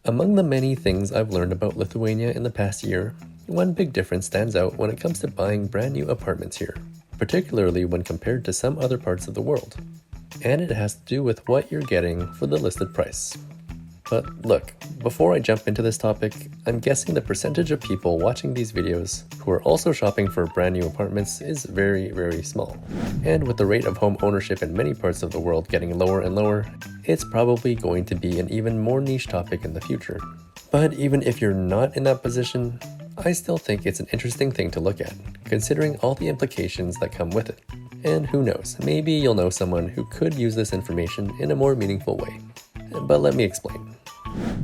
Among the many things I've learned about Lithuania in the past year, one big difference stands out when it comes to buying brand new apartments here, particularly when compared to some other parts of the world. And it has to do with what you're getting for the listed price. But look, before I jump into this topic, I'm guessing the percentage of people watching these videos who are also shopping for brand new apartments is very, very small. And with the rate of home ownership in many parts of the world getting lower and lower, it's probably going to be an even more niche topic in the future. But even if you're not in that position, I still think it's an interesting thing to look at, considering all the implications that come with it. And who knows, maybe you'll know someone who could use this information in a more meaningful way. But let me explain.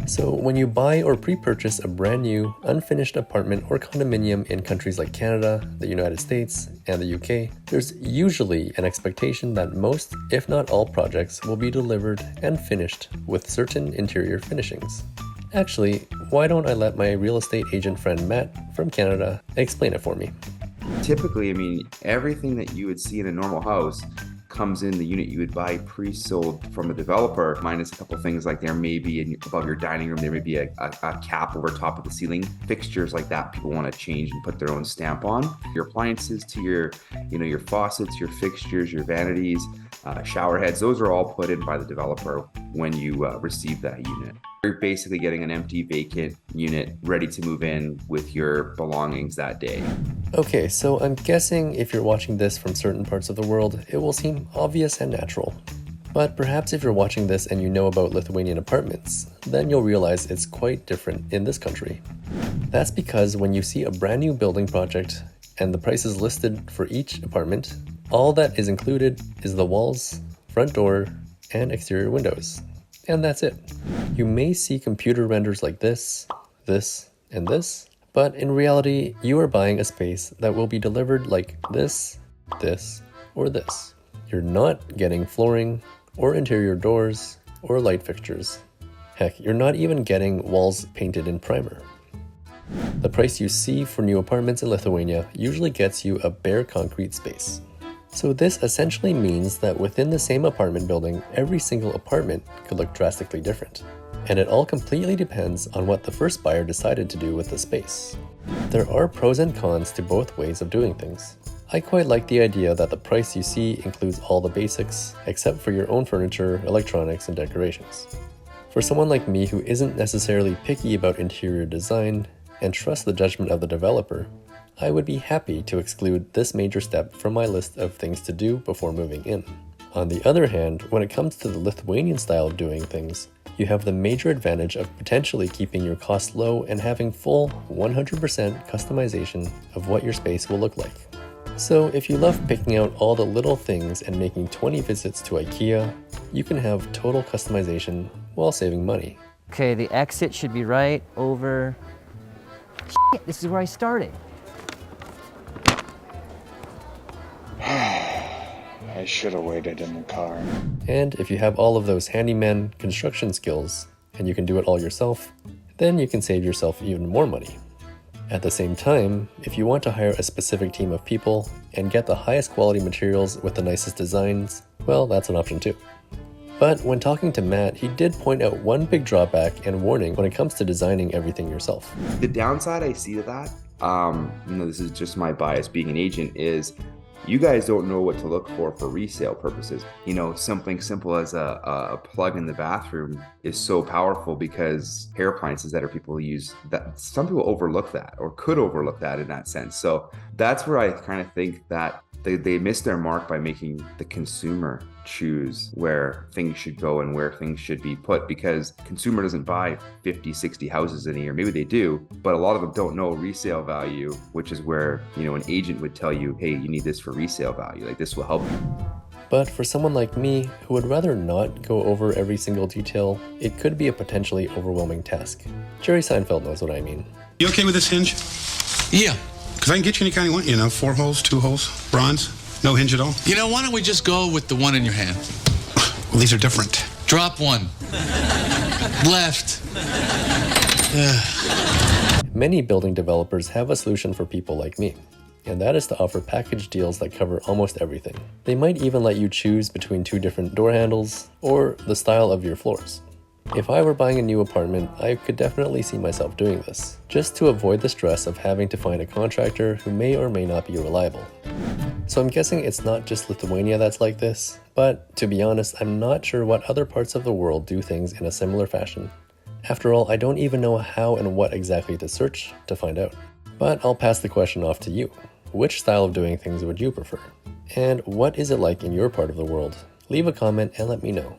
So when you buy or pre-purchase a brand new, unfinished apartment or condominium in countries like Canada, the United States, and the UK, there's usually an expectation that most, if not all projects will be delivered and finished with certain interior finishings. Actually, why don't I let my real estate agent friend Matt from Canada explain it for me. Typically, everything that you would see in a normal house comes in the unit you would buy pre-sold from a developer, minus a couple things like there may be above your dining room, there may be a cap over top of the ceiling. Fixtures like that people want to change and put their own stamp on. Your appliances to your faucets, your fixtures, your vanities, shower heads, those are all put in by the developer when you receive that unit. You're basically getting an empty, vacant unit ready to move in with your belongings that day. Okay, so I'm guessing if you're watching this from certain parts of the world, it will seem obvious and natural. But perhaps if you're watching this and you know about Lithuanian apartments, then you'll realize it's quite different in this country. That's because when you see a brand new building project and the prices listed for each apartment, all that is included is the walls, front door, and exterior windows. And that's it. You may see computer renders like this, and this, but in reality, you are buying a space that will be delivered like this, or this. You're not getting flooring, or interior doors, or light fixtures. Heck, you're not even getting walls painted in primer. The price you see for new apartments in Lithuania usually gets you a bare concrete space. So this essentially means that within the same apartment building, every single apartment could look drastically different. And it all completely depends on what the first buyer decided to do with the space. There are pros and cons to both ways of doing things. I quite like the idea that the price you see includes all the basics, except for your own furniture, electronics, and decorations. For someone like me who isn't necessarily picky about interior design and trusts the judgment of the developer, I would be happy to exclude this major step from my list of things to do before moving in. On the other hand, when it comes to the Lithuanian style of doing things, you have the major advantage of potentially keeping your costs low and having full 100% customization of what your space will look like. So if you love picking out all the little things and making 20 visits to IKEA, you can have total customization while saving money. Okay, the exit should be right over... Shit, this is where I started. I should have waited in the car. And if you have all of those handyman construction skills and you can do it all yourself, then you can save yourself even more money. At the same time, if you want to hire a specific team of people and get the highest quality materials with the nicest designs, well, that's an option too. But when talking to Matt, he did point out one big drawback and warning when it comes to designing everything yourself. The downside I see to that, this is just my bias being an agent, is you guys don't know what to look for resale purposes. Something simple as a plug in the bathroom is so powerful because hair appliances that people use, that some people overlook that or could overlook that in that sense. So that's where I kind of think that they missed their mark by making the consumer choose where things should go and where things should be put, because consumer doesn't buy 50, 60 houses in a year. Maybe they do, but a lot of them don't know resale value, which is where, an agent would tell you, hey, you need this for resale value. Like, this will help you. But for someone like me, who would rather not go over every single detail, it could be a potentially overwhelming task. Jerry Seinfeld knows what I mean. You okay with this hinge? Yeah. Because I can get you any kind you want, 4 holes, 2 holes, bronze, no hinge at all. Why don't we just go with the one in your hand? Well, these are different. Drop one. Left. Many building developers have a solution for people like me, and that is to offer package deals that cover almost everything. They might even let you choose between 2 different door handles or the style of your floors. If I were buying a new apartment, I could definitely see myself doing this, just to avoid the stress of having to find a contractor who may or may not be reliable. So I'm guessing it's not just Lithuania that's like this, but to be honest, I'm not sure what other parts of the world do things in a similar fashion. After all, I don't even know how and what exactly to search to find out. But I'll pass the question off to you. Which style of doing things would you prefer? And what is it like in your part of the world? Leave a comment and let me know.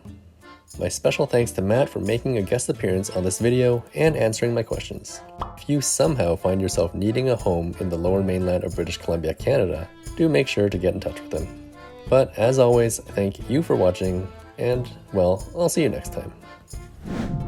My special thanks to Matt for making a guest appearance on this video and answering my questions. If you somehow find yourself needing a home in the lower mainland of British Columbia, Canada, do make sure to get in touch with him. But as always, thank you for watching, and well, I'll see you next time.